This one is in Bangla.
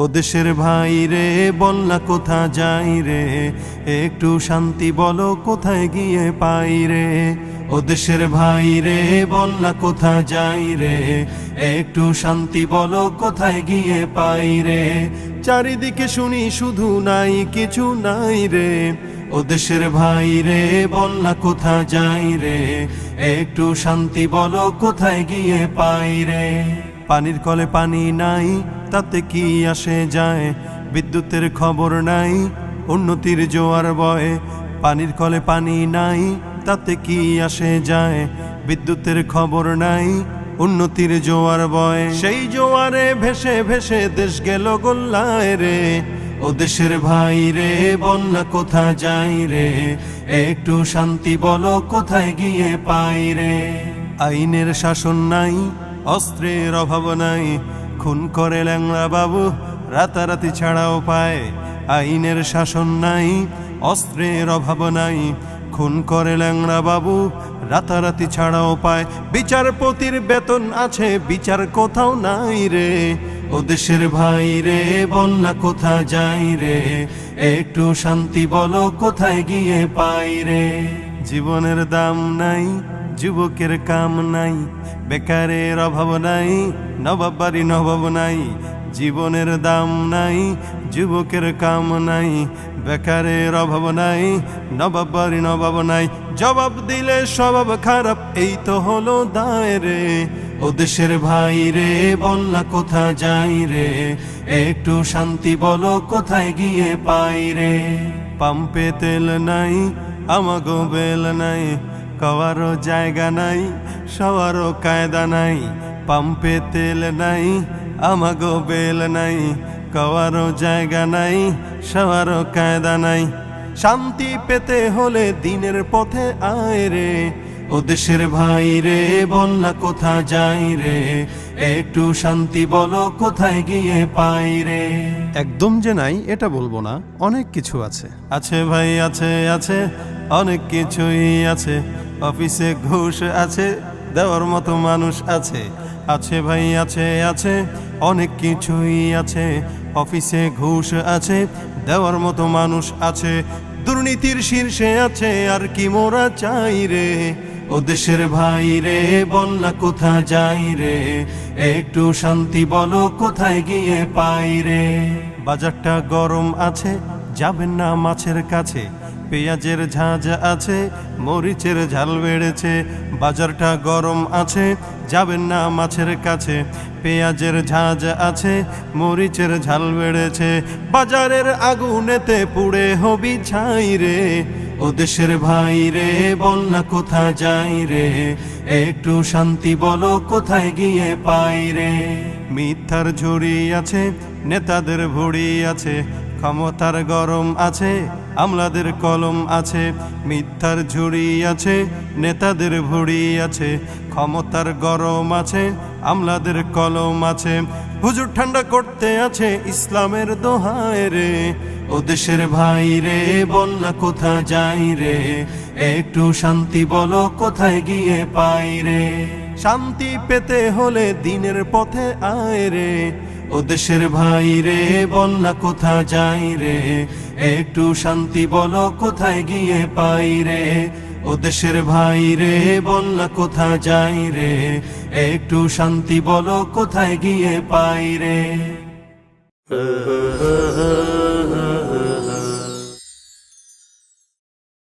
ও দেশের ভাই রে বল না কোথা যাই রে, একটু শান্তি বলো কোথায় গিয়ে পাই রে। ও দেশের ভাই রে বল না কোথা যাই রে, একটু শান্তি বলো কোথায় গিয়ে পাই রে। চারিদিকে শুনি শুধু নাই কিছু নাই রে, ও দেশের ভাই রে বল না কোথা যাই রে, একটু শান্তি বলো কোথায় গিয়ে পাই রে। পানির কলে পানি নাই তাতে কি আসে যায়, বিদ্যুতের খবর নাই উন্নতির জোয়ার বয়। পানির কলে পানি নাই তাতে কি আসে যায়, বিদ্যুতের খবর নাই উন্নতির জোয়ার বয়। সেই জোয়ারে ভেসে ভেসে দেশ গেল গোল্লায় রে, ও দেশের ভাই রে বল না কোথা যাই রে, একটু শান্তি বলো কোথায় গিয়ে পাই রে। আইনের শাসন নাই, অস্ত্রের অভাব নাই, খুন করে ল্যাংড়া বাবু রাতারাতি ছাড়াও পায়। আইনের শাসন নাই, অস্ত্রের অভাব নাই, খুন করে ল্যাংড়া বাবু রাতারাতি ছাড়াও পায়। বিচারপতির বেতন আছে, বিচার কোথাও নাই রে, ও দেশের ভাই রে বল না কোথা যাই রে, একটু শান্তি বলো কোথায় গিয়ে পাই রে। জীবনের দাম নাই, যুবকের কাম নাই, বেকারের অভাব নাই, নবাব বাড়ি নবাব নাই। জীবনের দাম নাই, যুবকের কাম নাই, বেকারের অভাব নাই, নবাব বাড়ি নবাব নাই। জবাব দিলে স্বভাব খারাপ এই তো হলো দায় রে, ও দেশের ভাই রে বল না কোথা যাই রে, একটু শান্তি বলো কোথায় গিয়ে পাই রে। পাম্পে তেল নাই, আমাগো বেল নাই, কারো জায়গা নাই, সবারও কায়দা নাই। পাম্পে তেল নাই, আমাগো বেল নাই, কারো জায়গা নাই, সবারও কায়দা নাই। শান্তি পেতে হলে দিনের পথে আয় রে, ও দেশের ভাই রে বল না কোথা যাই রে, একটু শান্তি বলো কোথায় গিয়ে পাই রে। একদম যে নাই এটা বলবো না, অনেক কিছু আছে। আছে ভাই আছে, আছে অনেক কিছুই আছে। অফিসে ঘুষ আছে, দেওয়ার মতো মানুষ আছে। আছে ভাই আছে, আছে অনেক কিছুই আছে। অফিসে ঘুষ আছে, দেওয়ার মতো মানুষ আছে। দুর্নীতির শীর্ষে আছে আর কি মোরা চাই রে, ও দেশের ভাই রে বল না কোথা যাই রে, একটু শান্তি বলো কোথায় গিয়ে পাই রে। বাজারটা গরম আছে, যাবেন না মাছের কাছে, পেঁয়াজের ঝাঁঝ আছে, মরিচের ঝাল বেড়েছে। বাজারটা গরম আছে, যাবেন না মাছের কাছে, পেঁয়াজের ঝাঁঝ আছে, মরিচের ঝাল বেড়েছে। বাজারের আগুনেতে পুড়ে হবি ছাই রে, ও দেশের ভাই রে বল না কোথা যাই রে, একটু শান্তি বলো কোথায় গিয়ে পাই রে। মিথ্যার ঝুড়ি আছে, নেতাদের ভুড়ি আছে, ক্ষমতার গরম আছে, আমলাদের কলম আছে। মিথ্যার ঝুড়ি আছে, নেতাদের ভুড়ি আছে, ক্ষমতার গরম আছে, আমলাদের কলম আছে। হুজুর ঠান্ডা করতে আছে ইসলামের দোহায় রে, ও দেশের ভাই রে বল না কোথা যাই রে, একটু শান্তি বলো কোথায় গিয়ে পাই রে। শান্তি পেতে হলে দিনের পথে আয় রে, ও দেশের ভাই রে বল না কোথা যাই রে, একটু শান্তি বলো কোথায় গিয়ে পাই রে। ও দেশের ভাই রে বল না কোথা যাই রে, একটু শান্তি বলো কোথায় গিয়ে পাই রে।